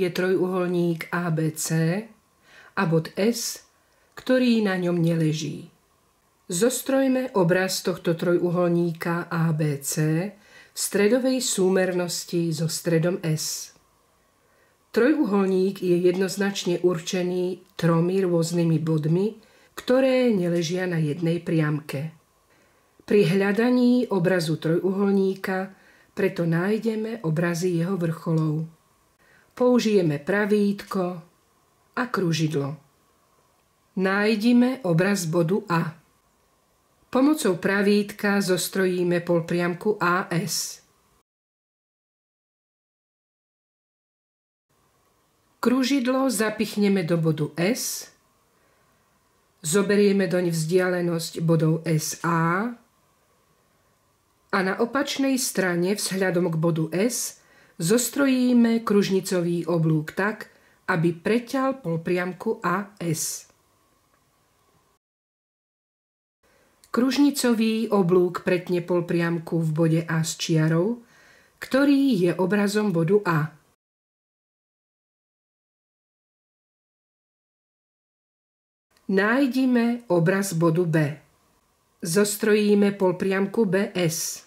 je trojuholník ABC a bod S, ktorý na ňom neleží. Zostrojme obraz tohto trojuholníka ABC v stredovej súmernosti so stredom S. Trojuholník je jednoznačne určený 3 rôznymi bodmi, ktoré neležia na jednej priamke. Pri hľadaní obrazu trojuholníka preto nájdeme obrazy jeho vrcholov. Použijeme pravítko a kružidlo. Nájdime obraz bodu A. Pomocou pravítka zostrojíme polpriamku AS. Kružidlo zapichneme do bodu S, zoberieme doň vzdialenosť bodov SA a na opačnej strane vzhľadom k bodu S zostrojíme kružnicový oblúk tak, aby preťal polpriamku AS. Kružnicový oblúk pretne polpriamku v bode A s čiarou, ktorý je obrazom bodu A. Nájdime obraz bodu B. Zostrojíme polpriamku BS.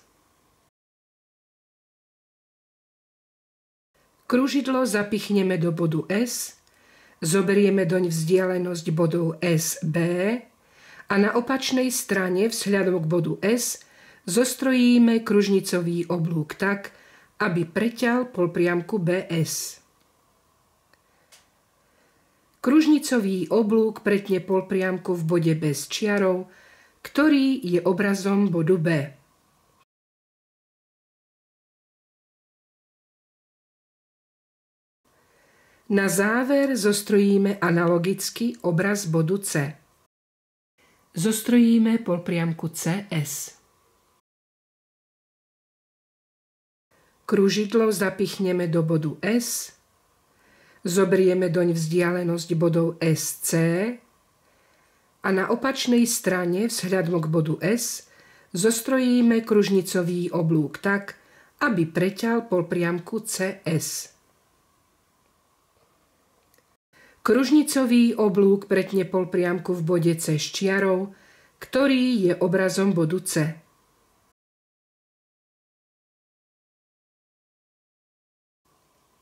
Kružidlo zapichneme do bodu S, zoberieme doň vzdialenosť bodov SB a na opačnej strane vzhľadom k bodu S zostrojíme kružnicový oblúk tak, aby preťal polpriamku BS. Kružnicový oblúk pretne polpriamku v bode B s čiarou, ktorý je obrazom bodu B. Na záver zostrojíme analogicky obraz bodu C. Zostrojíme polpriamku CS. Kružidlo zapichneme do bodu S, zoberieme doň vzdialenosť bodov SC a na opačnej strane vzhľadom k bodu S zostrojíme kružnicový oblúk tak, aby preťal polpriamku CS. Kružnicový oblúk pretne polpriamku v bode C s čiarou, ktorý je obrazom bodu C.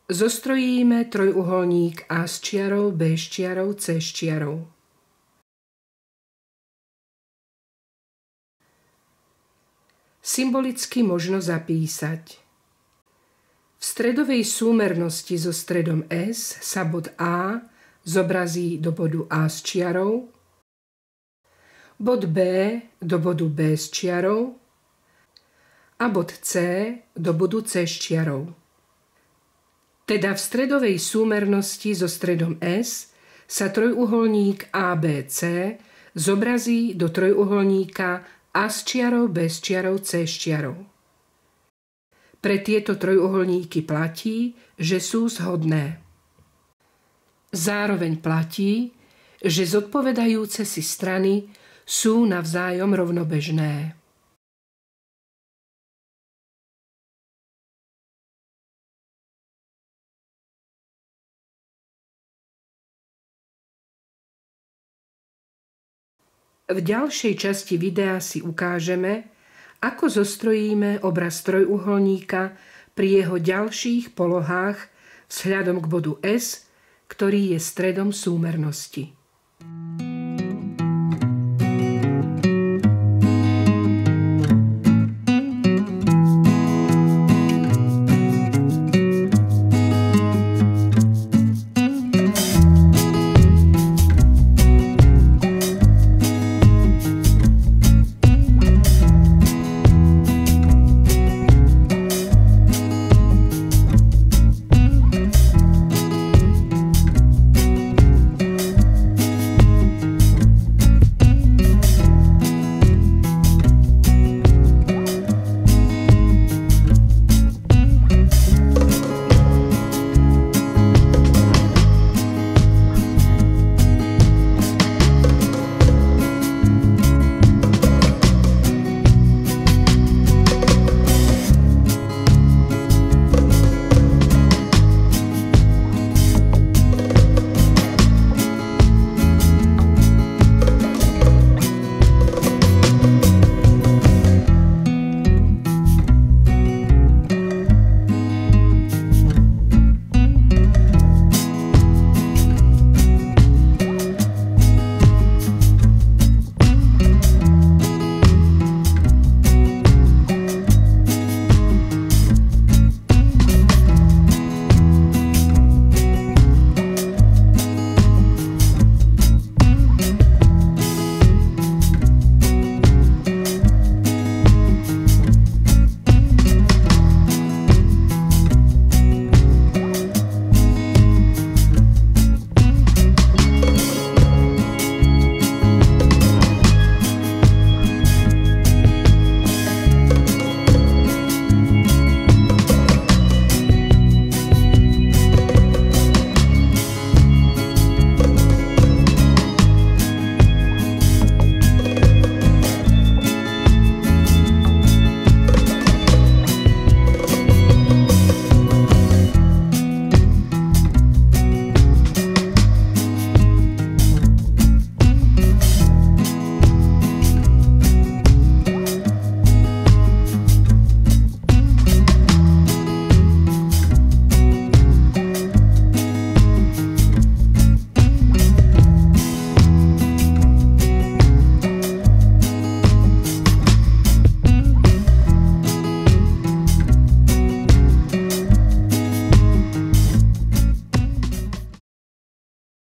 Zostrojíme trojuholník A s čiarou, B s čiarou, C s čiarou. Symbolicky možno zapísať. V stredovej súmernosti so stredom S sa bod A zobrazí do bodu A s čiarou, bod B do bodu B s čiarou a bod C do bodu C s čiarou. Teda v stredovej súmernosti so stredom S sa trojuholník ABC zobrazí do trojuholníka A s čiarou, B s čiarou, C s čiarou. Pre tieto trojuholníky platí, že sú zhodné. Zároveň platí, že zodpovedajúce si strany sú navzájom rovnobežné. V ďalšej časti videa si ukážeme, ako zostrojíme obraz trojuholníka pri jeho ďalších polohách vzhľadom k bodu S, ktorý je stredom súmernosti.